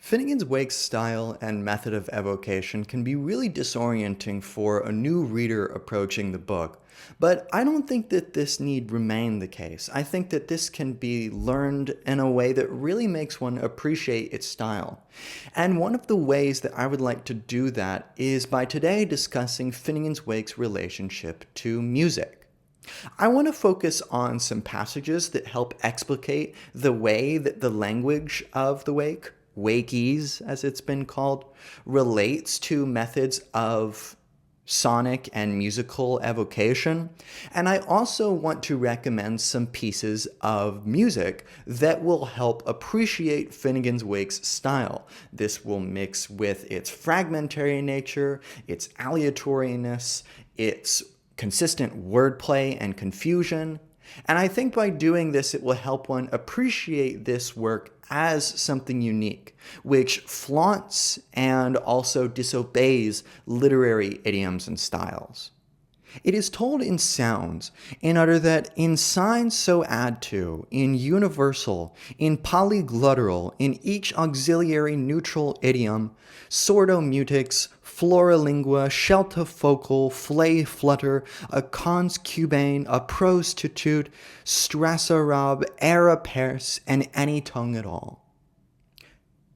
Finnegans Wake's style and method of evocation can be really disorienting for a new reader approaching the book, but I don't think that this need remain the case. I think that this can be learned in a way that really makes one appreciate its style. And one of the ways that I would like to do that is by today discussing Finnegans Wake's relationship to music. I want to focus on some passages that help explicate the way that the language of the Wake, Wakies as it's been called, relates to methods of sonic and musical evocation. And I also want to recommend some pieces of music that will help appreciate Finnegans Wake's style. This will mix with its fragmentary nature, its aleatoriness, its consistent wordplay and confusion. And I think by doing this, it will help one appreciate this work as something unique, which flaunts and also disobeys literary idioms and styles. It is told in sounds, in order that in signs so add to, in universal, in polyglottal, in each auxiliary neutral idiom, sordomutix, floralingua, sceltofocal, flay flutter, a cons cubane, a prostitute, strasarab, era perse, and any tongue at all.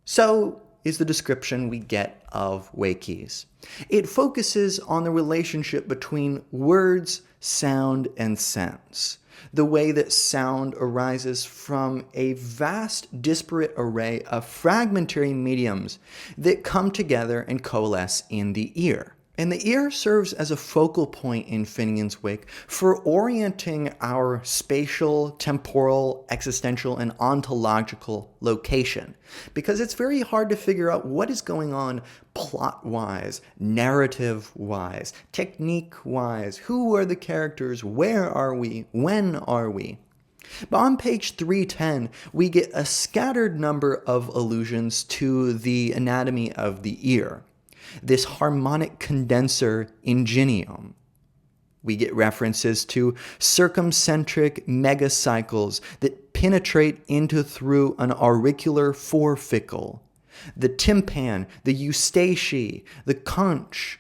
So is the description we get of Wakies. It focuses on the relationship between words, sound, and sense. The way that sound arises from a vast, disparate array of fragmentary mediums that come together and coalesce in the ear. And the ear serves as a focal point in Finnegans Wake for orienting our spatial, temporal, existential, and ontological location. Because it's very hard to figure out what is going on plot-wise, narrative-wise, technique-wise. Who are the characters? Where are we? When are we? But on page 310, we get a scattered number of allusions to the anatomy of the ear. This harmonic condenser ingenium. We get references to circumcentric megacycles that penetrate into through an auricular foreficle, the tympan, the eustache, the conch,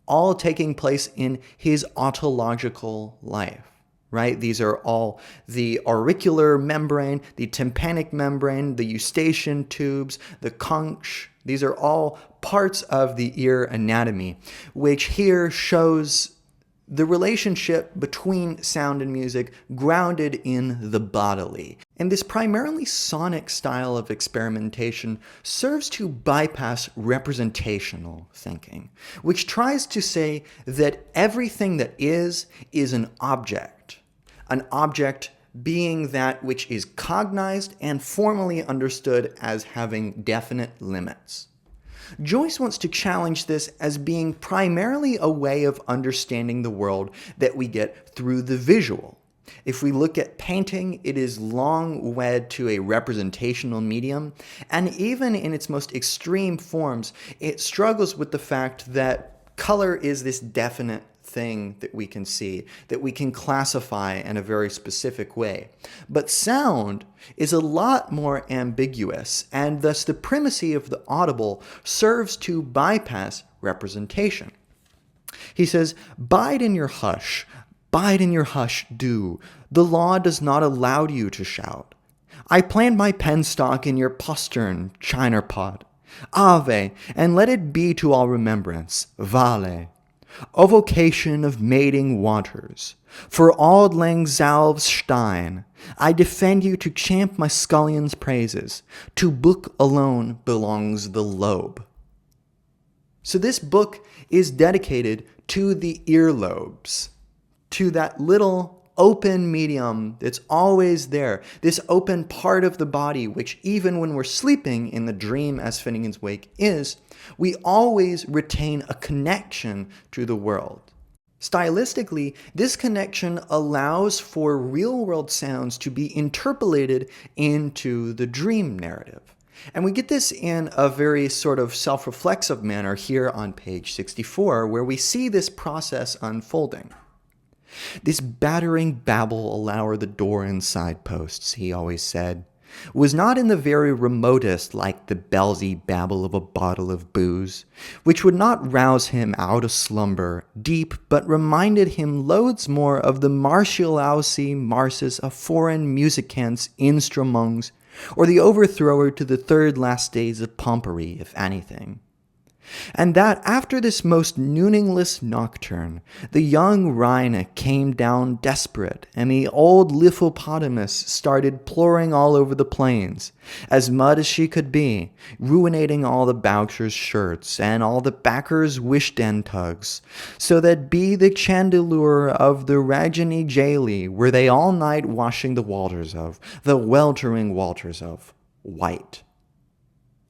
all taking place in his autological life. Right? These are all the auricular membrane, the tympanic membrane, the eustachian tubes, the conch. These are all parts of the ear anatomy, which here shows the relationship between sound and music grounded in the bodily. And this primarily sonic style of experimentation serves to bypass representational thinking, which tries to say that everything that is an object. An object being that which is cognized and formally understood as having definite limits. Joyce wants to challenge this as being primarily a way of understanding the world that we get through the visual. If we look at painting, it is long wed to a representational medium, and even in its most extreme forms, it struggles with the fact that color is this definite thing that we can see, that we can classify in a very specific way. But sound is a lot more ambiguous, and thus the primacy of the audible serves to bypass representation. He says, bide in your hush, do. The law does not allow you to shout. I plant my penstock in your postern, china pot. Ave, and let it be to all remembrance, vale. O vocation of mating waters, for auld lang Zalve's Stein, I defend you to champ my scullion's praises. To book alone belongs the lobe. So this book is dedicated to the earlobes, to that little open medium that's always there, this open part of the body, which even when we're sleeping in the dream as Finnegans Wake is, we always retain a connection to the world. Stylistically, this connection allows for real-world sounds to be interpolated into the dream narrative. And we get this in a very sort of self-reflexive manner here on page 64, where we see this process unfolding. This battering babble allow the door and side posts, he always said. was not in the very remotest like the bellsy babble of a bottle of booze, which would not rouse him out of slumber deep, but reminded him loads more of the Martialausi Marsus of foreign musicants instrumungs, or the overthrower to the third last days of Pompery, if anything. And that after this most nooningless nocturne, the young Rhine came down desperate, and the old Lithopotamus started ploughing all over the plains, as mud as she could be, ruinating all the Boucher's shirts, and all the backers' wish-den tugs, so that be the chandelure of the Rajani Jaili were they all night washing the waters of, the weltering waters of, white.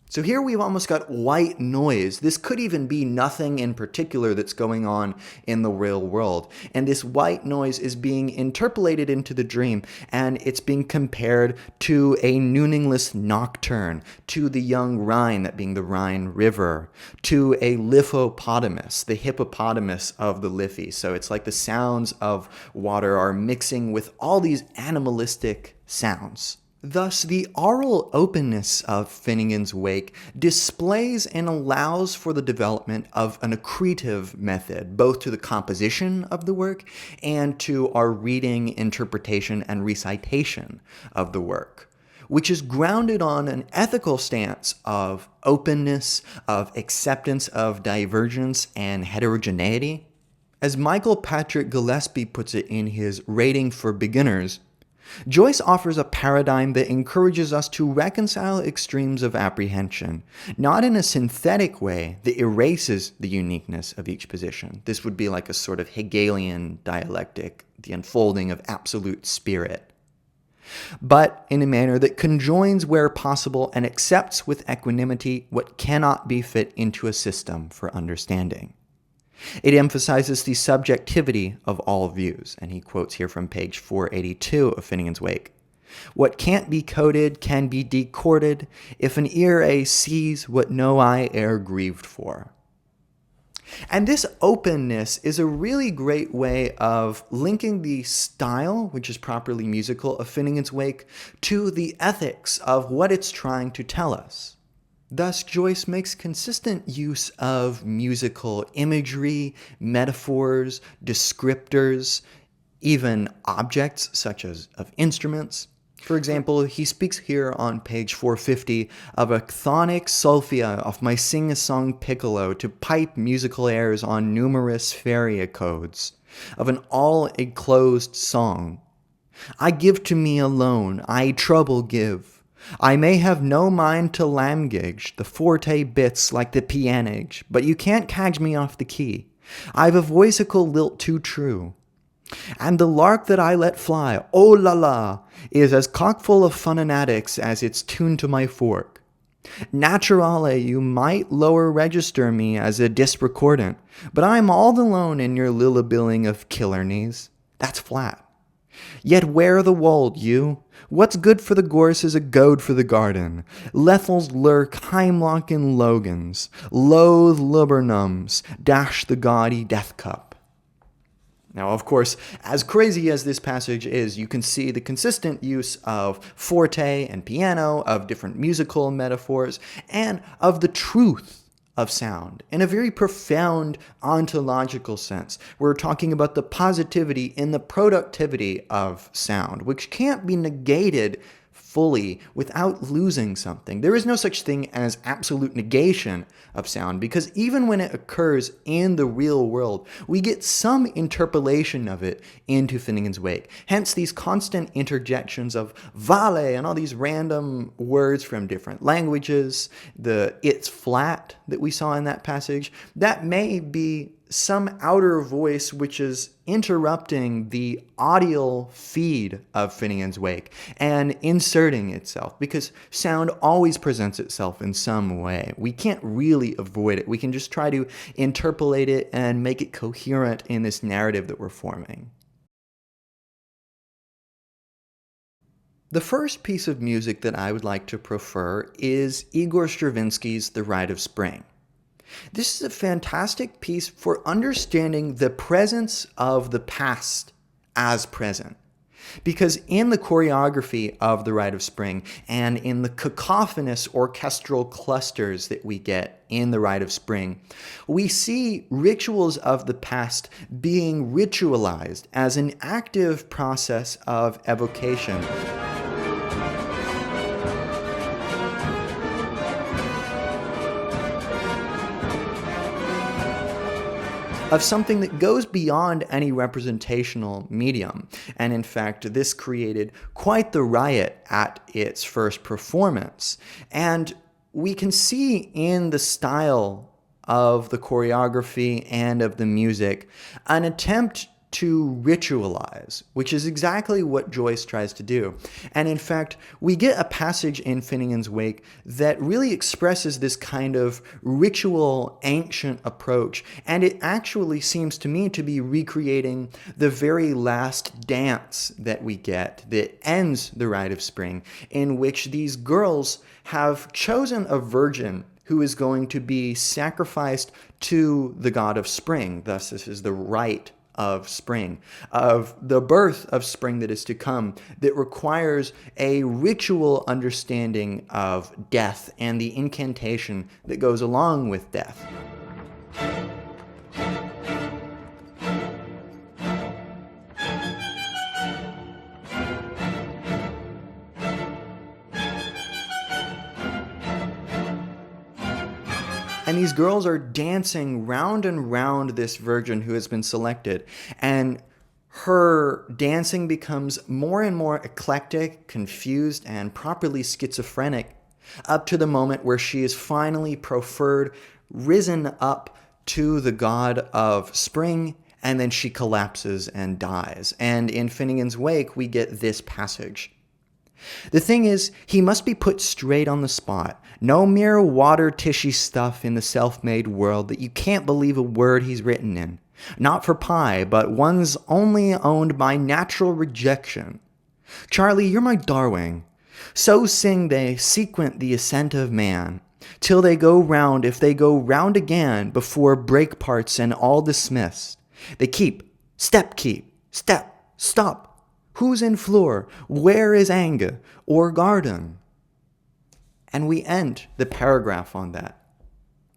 So here we've almost got white noise. This could even be nothing in particular that's going on in the real world. And this white noise is being interpolated into the dream, and it's being compared to a nooningless nocturne, to the young Rhine, that being the Rhine River, to a lithopotamus, the hippopotamus of the Liffey. So it's like the sounds of water are mixing with all these animalistic sounds. Thus, the aural openness of Finnegans Wake displays and allows for the development of an accretive method, both to the composition of the work and to our reading, interpretation, and recitation of the work, which is grounded on an ethical stance of openness, of acceptance of divergence and heterogeneity. As Michael Patrick Gillespie puts it in his Rating for Beginners, Joyce offers a paradigm that encourages us to reconcile extremes of apprehension, not in a synthetic way that erases the uniqueness of each position. This would be like a sort of Hegelian dialectic, the unfolding of absolute spirit, but in a manner that conjoins where possible and accepts with equanimity what cannot be fit into a system for understanding. It emphasizes the subjectivity of all views, and he quotes here from page 482 of Finnegans Wake. What can't be coded can be decorded if an ear sees what no eye e'er grieved for. And this openness is a really great way of linking the style, which is properly musical, of Finnegans Wake to the ethics of what it's trying to tell us. Thus, Joyce makes consistent use of musical imagery, metaphors, descriptors, even objects such as of instruments. For example, he speaks here on page 450 of a chthonic solfia of my sing-a-song piccolo to pipe musical airs on numerous feria codes, of an all-enclosed song. I give to me alone, I trouble give. I may have no mind to lamgage the forte bits like the pianage, but you can't cadge me off the key. I've a voicical lilt too true. And the lark that I let fly, oh la la, is as cockful of funanatics as it's tuned to my fork. Naturale, you might lower register me as a disrecordant, but I'm all alone in your lillabilling of Killarneys. That's flat. Yet where the wold, you? What's good for the gorse is a goad for the garden. Lethels lurk, Heimlock and Logans, loathe Lubernums, dash the gaudy death cup. Now, of course, as crazy as this passage is, you can see the consistent use of forte and piano, of different musical metaphors, and of the truth of sound in a very profound ontological sense. We're talking about the positivity and the productivity of sound, which can't be negated fully without losing something. There is no such thing as absolute negation of sound, because even when it occurs in the real world, we get some interpolation of it into Finnegans Wake. Hence these constant interjections of vale and all these random words from different languages, the it's flat that we saw in that passage. That may be some outer voice which is interrupting the audio feed of Finnegans Wake and inserting itself, because sound always presents itself in some way. We can't really avoid it. We can just try to interpolate it and make it coherent in this narrative that we're forming. The first piece of music that I would like to prefer is Igor Stravinsky's The Rite of Spring. This is a fantastic piece for understanding the presence of the past as present. Because in the choreography of The Rite of Spring and in the cacophonous orchestral clusters that we get in The Rite of Spring, we see rituals of the past being ritualized as an active process of evocation. Of something that goes beyond any representational medium. And in fact, this created quite the riot at its first performance. And we can see in the style of the choreography and of the music an attempt to ritualize, which is exactly what Joyce tries to do. And in fact, we get a passage in Finnegans Wake that really expresses this kind of ritual, ancient approach, and it actually seems to me to be recreating the very last dance that we get that ends The Rite of Spring, in which these girls have chosen a virgin who is going to be sacrificed to the god of spring. Thus, this is the rite of spring, of the birth of spring that is to come, that requires a ritual understanding of death and the incantation that goes along with death. And these girls are dancing round and round this virgin who has been selected. And her dancing becomes more and more eclectic, confused, and properly schizophrenic, up to the moment where she is finally proffered, risen up to the god of spring, and then she collapses and dies. And in Finnegans Wake, we get this passage. The thing is, he must be put straight on the spot. No mere water-tishy stuff in the self-made world that you can't believe a word he's written in. Not for pie, but one's only owned by natural rejection. Charlie, you're my darling. So sing they sequent the ascent of man, till they go round, if they go round again, before break parts and all dismissed. They keep, step, stop. Who's in floor? Where is anger or garden? And we end the paragraph on that.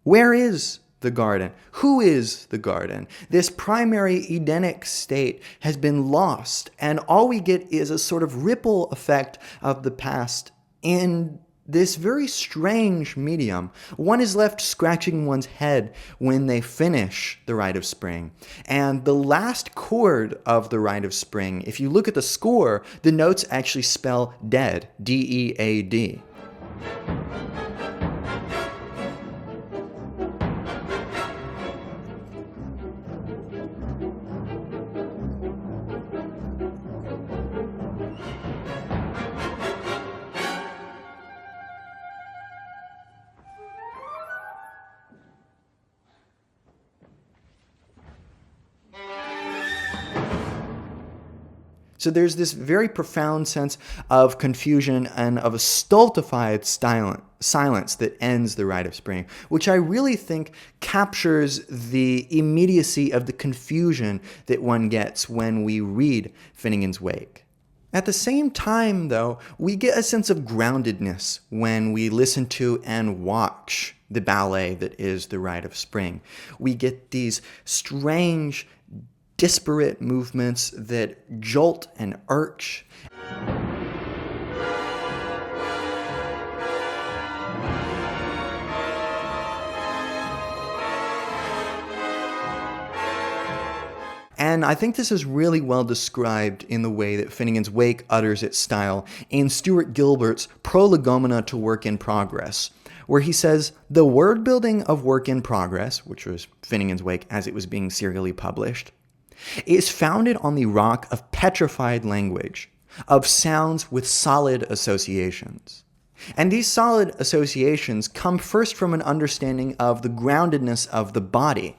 Where is the garden? Who is the garden? This primary Edenic state has been lost, and all we get is a sort of ripple effect of the past in this very strange medium. One is left scratching one's head when they finish The Rite of Spring. And the last chord of The Rite of Spring, if you look at the score, the notes actually spell dead, D-E-A-D. So there's this very profound sense of confusion and of a stultified silence that ends The Rite of Spring, which I really think captures the immediacy of the confusion that one gets when we read Finnegans Wake. At the same time, though, we get a sense of groundedness when we listen to and watch the ballet that is The Rite of Spring. We get these strange, disparate movements that jolt and irk. And I think this is really well described in the way that Finnegans Wake utters its style in Stuart Gilbert's Prolegomena to Work in Progress, where he says, the word building of Work in Progress, which was Finnegans Wake as it was being serially published, is founded on the rock of petrified language, of sounds with solid associations. And these solid associations come first from an understanding of the groundedness of the body.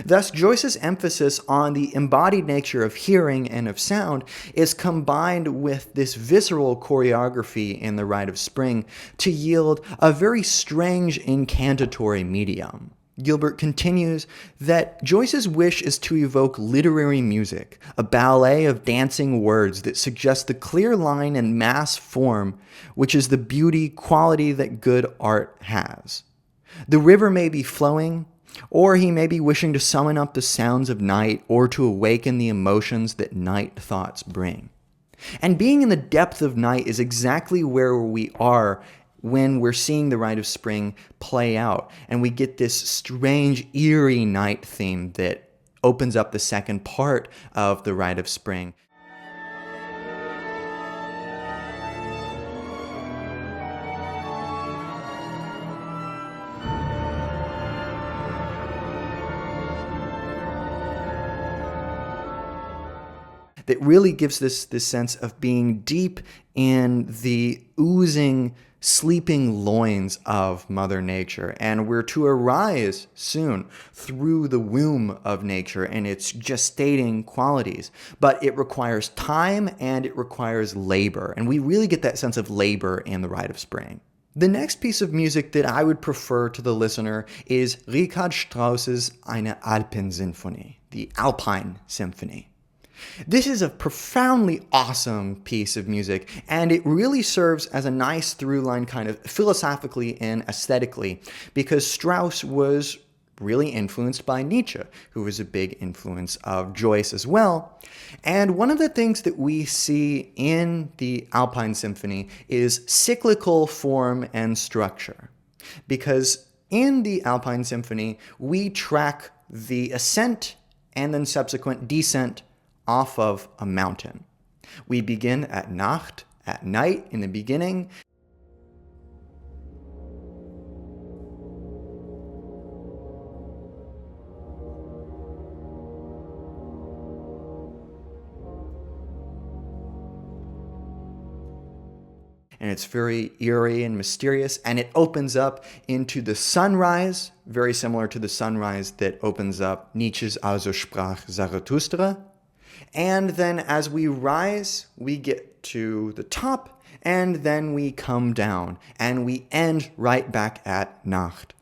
Thus, Joyce's emphasis on the embodied nature of hearing and of sound is combined with this visceral choreography in The Rite of Spring to yield a very strange incantatory medium. Gilbert continues that Joyce's wish is to evoke literary music, a ballet of dancing words that suggests the clear line and mass form, which is the beauty quality that good art has. The river may be flowing, or he may be wishing to summon up the sounds of night or to awaken the emotions that night thoughts bring. And being in the depth of night is exactly where we are when we're seeing the Rite of Spring play out, and we get this strange, eerie night theme that opens up the second part of the Rite of Spring. That really gives this sense of being deep in the oozing, sleeping loins of Mother Nature. And we're to arise soon through the womb of nature and its gestating qualities. But it requires time and it requires labor. And we really get that sense of labor in the Rite of Spring. The next piece of music that I would prefer to the listener is Richard Strauss's Eine Alpensinfonie, the Alpine Symphony. This is a profoundly awesome piece of music, and it really serves as a nice through line kind of philosophically and aesthetically, because Strauss was really influenced by Nietzsche, who was a big influence of Joyce as well. And one of the things that we see in the Alpine Symphony is cyclical form and structure, because in the Alpine Symphony, we track the ascent and then subsequent descent off of a mountain. We begin at Nacht, at night in the beginning. And it's very eerie and mysterious, and it opens up into the sunrise, very similar to the sunrise that opens up Nietzsche's Also sprach Zarathustra. And then as we rise, we get to the top, and then we come down, and we end right back at Nacht.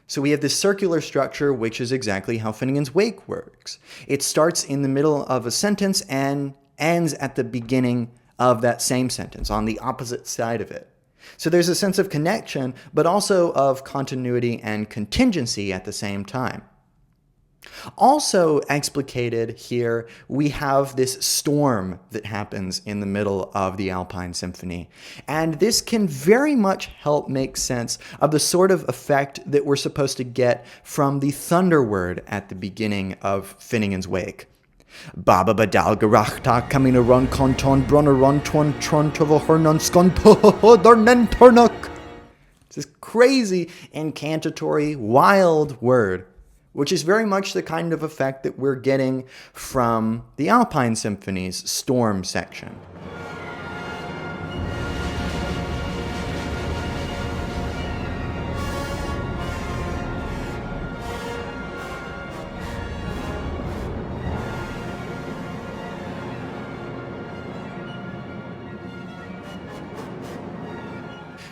So we have this circular structure, which is exactly how Finnegans Wake works. It starts in the middle of a sentence and ends at the beginning of that same sentence, on the opposite side of it. So there's a sense of connection, but also of continuity and contingency at the same time. Also explicated here, we have this storm that happens in the middle of the Alpine Symphony. And this can very much help make sense of the sort of effect that we're supposed to get from the thunder word at the beginning of Finnegans Wake. Baba badal gerachta kamina ron konton bronneron ton tron tovohornon skon pohornen tornok. It's this crazy, incantatory, wild word, which is very much the kind of effect that we're getting from the Alpine Symphony's storm section.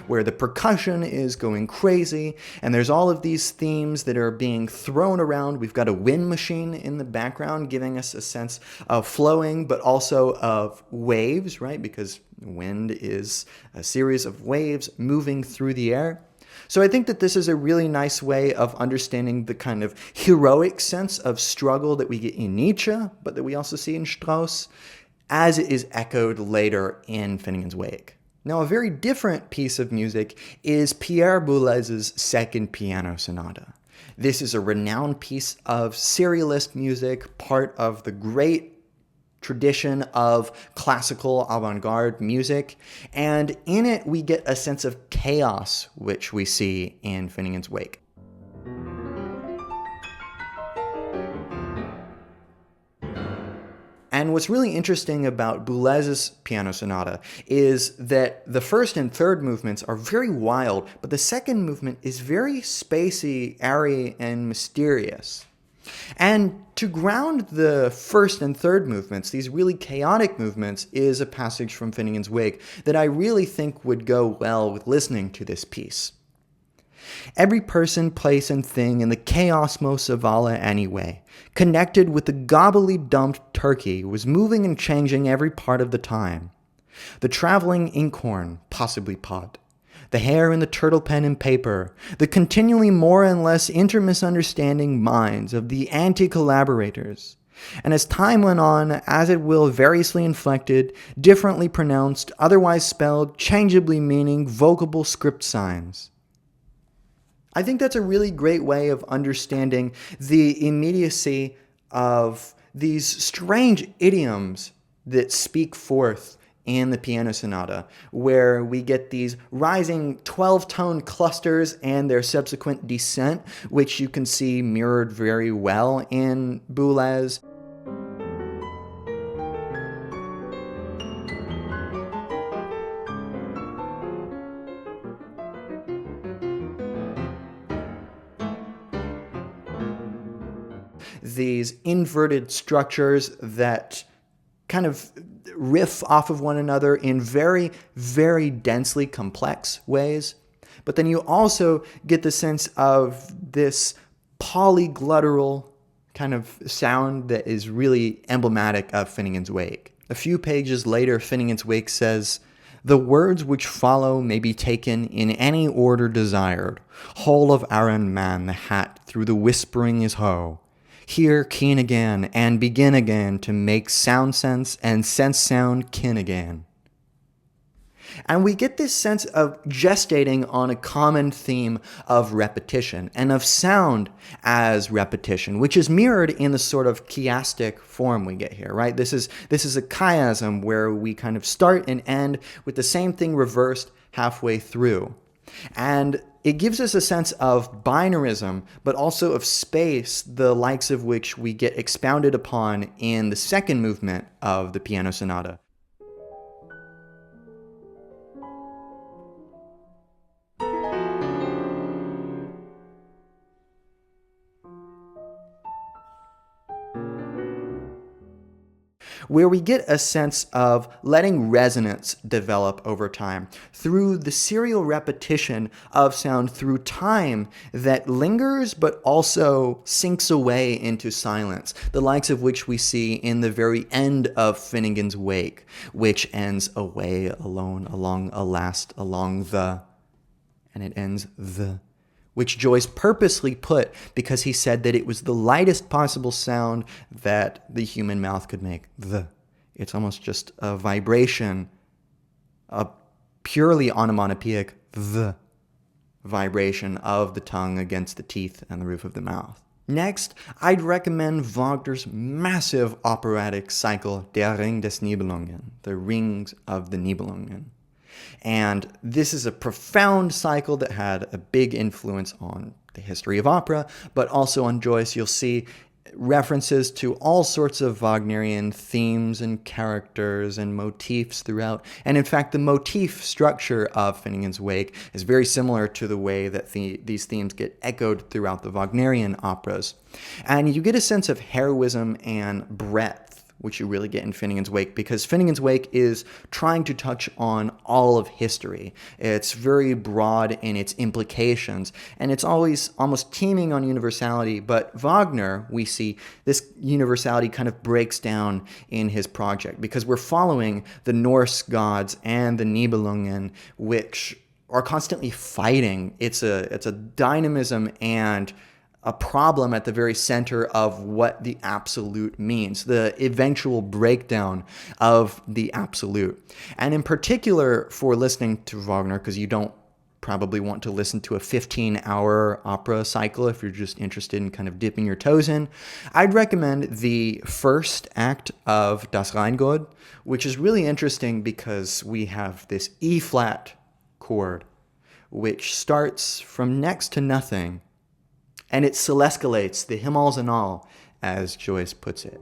Where the percussion is going crazy, and there's all of these themes that are being thrown around. We've got a wind machine in the background giving us a sense of flowing, but also of waves, right? Because wind is a series of waves moving through the air. So I think that this is a really nice way of understanding the kind of heroic sense of struggle that we get in Nietzsche, but that we also see in Strauss, as it is echoed later in Finnegans Wake. Now, a very different piece of music is Pierre Boulez's Second Piano Sonata. This is a renowned piece of serialist music, part of the great tradition of classical avant-garde music, and in it we get a sense of chaos, which we see in Finnegans Wake. And And what's really interesting about Boulez's piano sonata is that the first and third movements are very wild, but the second movement is very spacey, airy, and mysterious. And to ground the first and third movements, these really chaotic movements, is a passage from Finnegans Wake that I really think would go well with listening to this piece. Every person, place, and thing in the chaosmos of Allah anyway, connected with the gobbly dumped turkey, was moving and changing every part of the time. The traveling inkhorn, possibly pot, the hair in the turtle pen and paper, the continually more and less intermisunderstanding minds of the anti-collaborators. And as time went on, as it will variously inflected, differently pronounced, otherwise spelled, changeably meaning, vocable script signs. I think that's a really great way of understanding the immediacy of these strange idioms that speak forth in the piano sonata, where we get these rising 12-tone clusters and their subsequent descent, which you can see mirrored very well in Boulez. These inverted structures that kind of riff off of one another in very, very densely complex ways. But then you also get the sense of this polyglottal kind of sound that is really emblematic of Finnegans Wake. A few pages later, Finnegans Wake says, "The words which follow may be taken in any order desired. Whole of Aaron man the hat through the whispering is ho. Hear keen again and begin again to make sound sense and sense sound kin again." And we get this sense of gestating on a common theme of repetition and of sound as repetition, which is mirrored in the sort of chiastic form we get here, right? This is a chiasm where we kind of start and end with the same thing reversed halfway through. And it gives us a sense of binarism, but also of space, the likes of which we get expounded upon in the second movement of the piano sonata. Where we get a sense of letting resonance develop over time through the serial repetition of sound through time that lingers but also sinks away into silence, the likes of which we see in the very end of Finnegans Wake, which ends away alone along a last along the, and it ends the, which Joyce purposely put because he said that it was the lightest possible sound that the human mouth could make. The. It's almost just a vibration, a purely onomatopoeic the vibration of the tongue against the teeth and the roof of the mouth. Next, I'd recommend Wagner's massive operatic cycle Der Ring des Nibelungen, the Rings of the Nibelungen. And this is a profound cycle that had a big influence on the history of opera, but also on Joyce. You'll see references to all sorts of Wagnerian themes and characters and motifs throughout. And in fact, the motif structure of Finnegans Wake is very similar to the way that these themes get echoed throughout the Wagnerian operas. And you get a sense of heroism and breadth, which you really get in Finnegans Wake, because Finnegans Wake is trying to touch on all of history. It's very broad in its implications, and it's always almost teeming on universality, but Wagner, we see this universality kind of breaks down in his project, because we're following the Norse gods and the Nibelungen, which are constantly fighting. It's a dynamism and a problem at the very center of what the absolute means, the eventual breakdown of the absolute. And in particular, for listening to Wagner, because you don't probably want to listen to a 15-hour opera cycle if you're just interested in kind of dipping your toes in, I'd recommend the first act of Das Rheingold, which is really interesting because we have this E-flat chord, which starts from next to nothing, and it celescalates the Himmels and all, as Joyce puts it.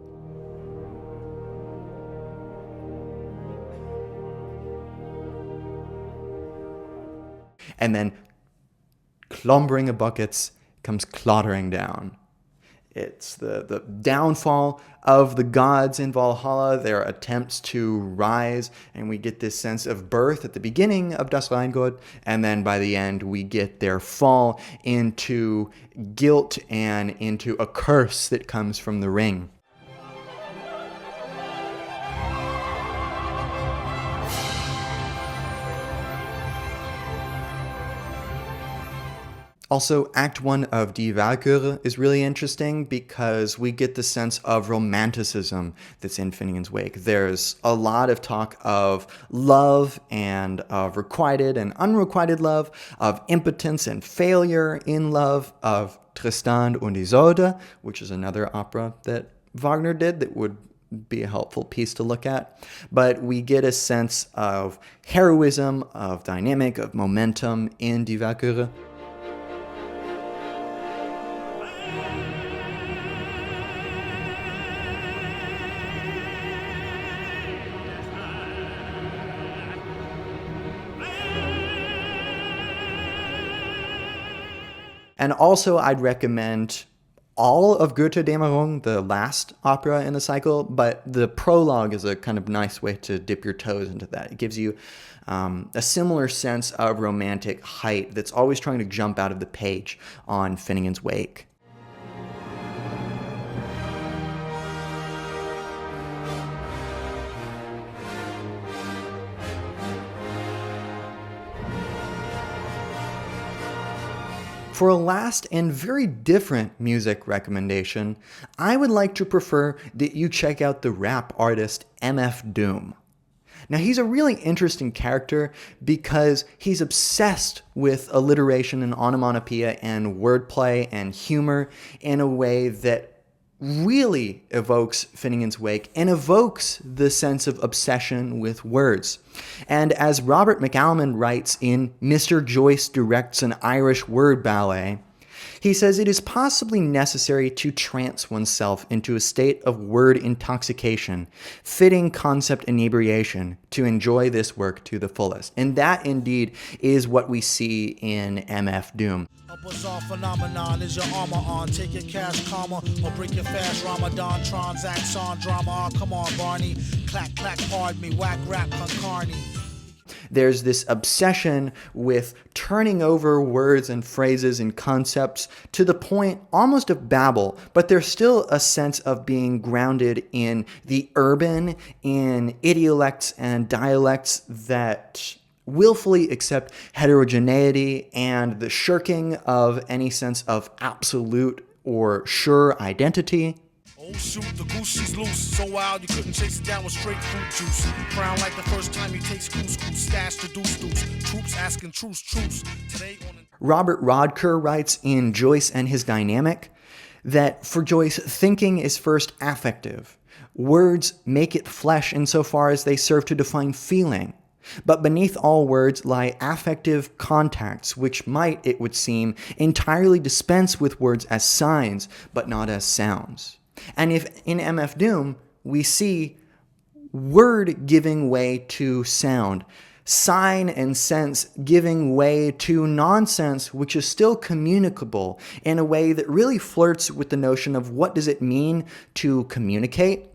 and then klombering of buckets comes clattering down. It's the downfall of the gods in Valhalla, their attempts to rise, and we get this sense of birth at the beginning of Das Rheingott, and then by the end we get their fall into guilt and into a curse that comes from the ring. Also, Act 1 of Die Walküre is really interesting because we get the sense of romanticism that's in Finnegans Wake. There's a lot of talk of love and of requited and unrequited love, of impotence and failure in love, of Tristan und Isolde, which is another opera that Wagner did that would be a helpful piece to look at. But we get a sense of heroism, of dynamic, of momentum in Die Walküre. And also, I'd recommend all of Götterdämmerung, the last opera in the cycle, but the prologue is a kind of nice way to dip your toes into that. It gives you a similar sense of romantic height that's always trying to jump out of the page on Finnegans Wake. For a last and very different music recommendation, I would like to prefer that you check out the rap artist MF Doom. Now, he's a really interesting character because he's obsessed with alliteration and onomatopoeia and wordplay and humor in a way that really evokes Finnegans Wake and evokes the sense of obsession with words. And as Robert McAlmon writes in Mr. Joyce Directs an Irish Word Ballet, he says it is possibly necessary to trance oneself into a state of word intoxication, fitting concept inebriation, to enjoy this work to the fullest. And that indeed is what we see in MF Doom. A bizarre phenomenon is your armor on. Take your cash karma or break your fast Ramadan. Transact on drama. Come on, Barney. Clack, clack, pardon me. Whack, rap, concarney. There's this obsession with turning over words and phrases and concepts to the point almost of babble, but there's still a sense of being grounded in the urban, in idiolects and dialects that willfully accept heterogeneity and the shirking of any sense of absolute or sure identity. Oh shoot, the goose, she's loose. So wild you couldn't chase it down with straight fruit juice. Crown like the first time you taste couscous. Stash the deuce. Troops asking truce. Today on Robert Rodker writes in Joyce and His Dynamic that for Joyce, thinking is first affective. Words make it flesh insofar as they serve to define feeling. But beneath all words lie affective contacts, which might, it would seem, entirely dispense with words as signs, but not as sounds. And if in MF Doom we see word giving way to sound, sign and sense giving way to nonsense, which is still communicable in a way that really flirts with the notion of what does it mean to communicate.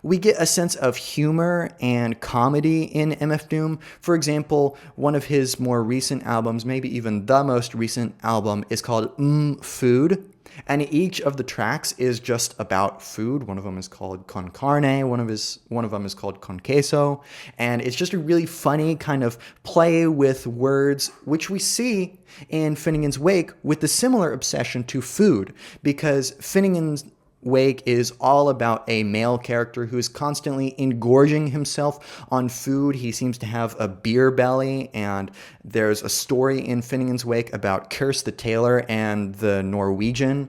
We get a sense of humor and comedy in MF Doom. For example, one of his more recent albums, maybe even the most recent album, is called Food. And each of the tracks is just about food. One of them is called Con Carne, one of them is called Con Queso. And it's just a really funny kind of play with words, which we see in Finnegans Wake with the similar obsession to food, because Finnegans Wake is all about a male character who is constantly engorging himself on food. He seems to have a beer belly, and there's a story in Finnegans Wake about Curse the Tailor and the Norwegian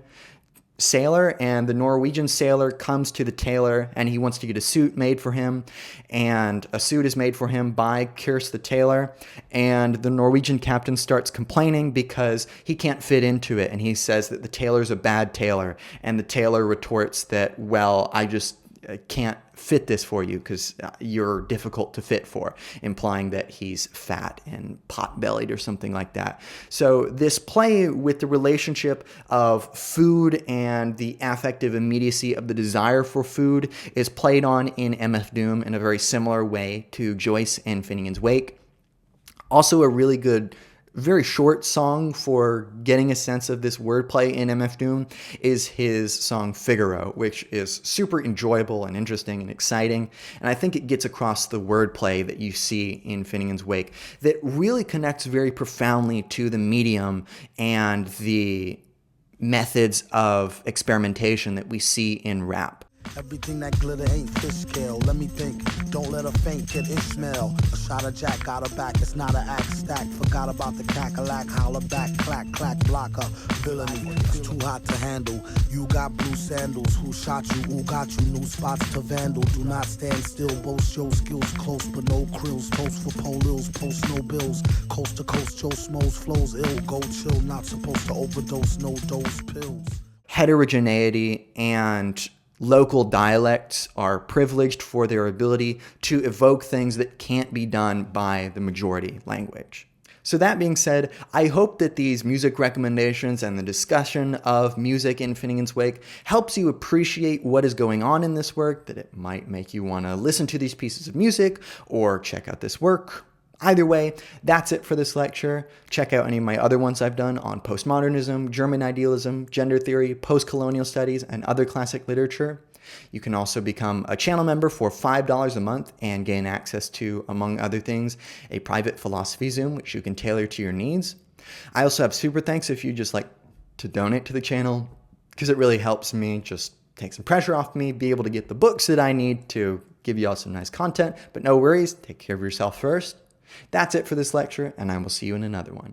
sailor, and the Norwegian sailor comes to the tailor and he wants to get a suit made for him, and a suit is made for him by Curse the Tailor, and the Norwegian captain starts complaining because he can't fit into it, and he says that the tailor's a bad tailor, and the tailor retorts that, well, can't fit this for you because you're difficult to fit for, implying that he's fat and pot-bellied or something like that. So this play with the relationship of food and the affective immediacy of the desire for food is played on in M.F. Doom in a very similar way to Joyce in Finnegans Wake. Also a really good, very short song for getting a sense of this wordplay in M.F. Doom is his song Figaro, which is super enjoyable and interesting and exciting. And I think it gets across the wordplay that you see in Finnegans Wake that really connects very profoundly to the medium and the methods of experimentation that we see in rap. Everything that glitter ain't fish scale. Let me think, don't let her faint, kid Ishmael. A shot of Jack, got her back, it's not an act stack. Forgot about the cackalack, holler back, clack, clack, blocker. Villainy, it's too hot to handle. You got blue sandals, who shot you, who got you, new spots to vandal. Do not stand still, boast your skills close, but no krills. Toast for polils, post no bills. Coast to coast, Joe Smoes flows ill. Go chill, not supposed to overdose, no dose pills. Heterogeneity and local dialects are privileged for their ability to evoke things that can't be done by the majority language. So that being said, I hope that these music recommendations and the discussion of music in Finnegans Wake helps you appreciate what is going on in this work, that it might make you want to listen to these pieces of music or check out this work. Either way, that's it for this lecture. Check out any of my other ones I've done on postmodernism, German idealism, gender theory, post-colonial studies, and other classic literature. You can also become a channel member for $5 a month and gain access to, among other things, a private philosophy Zoom, which you can tailor to your needs. I also have super thanks if you just like to donate to the channel, because it really helps me just take some pressure off me, be able to get the books that I need to give you all some nice content. But no worries, take care of yourself first. That's it for this lecture, and I will see you in another one.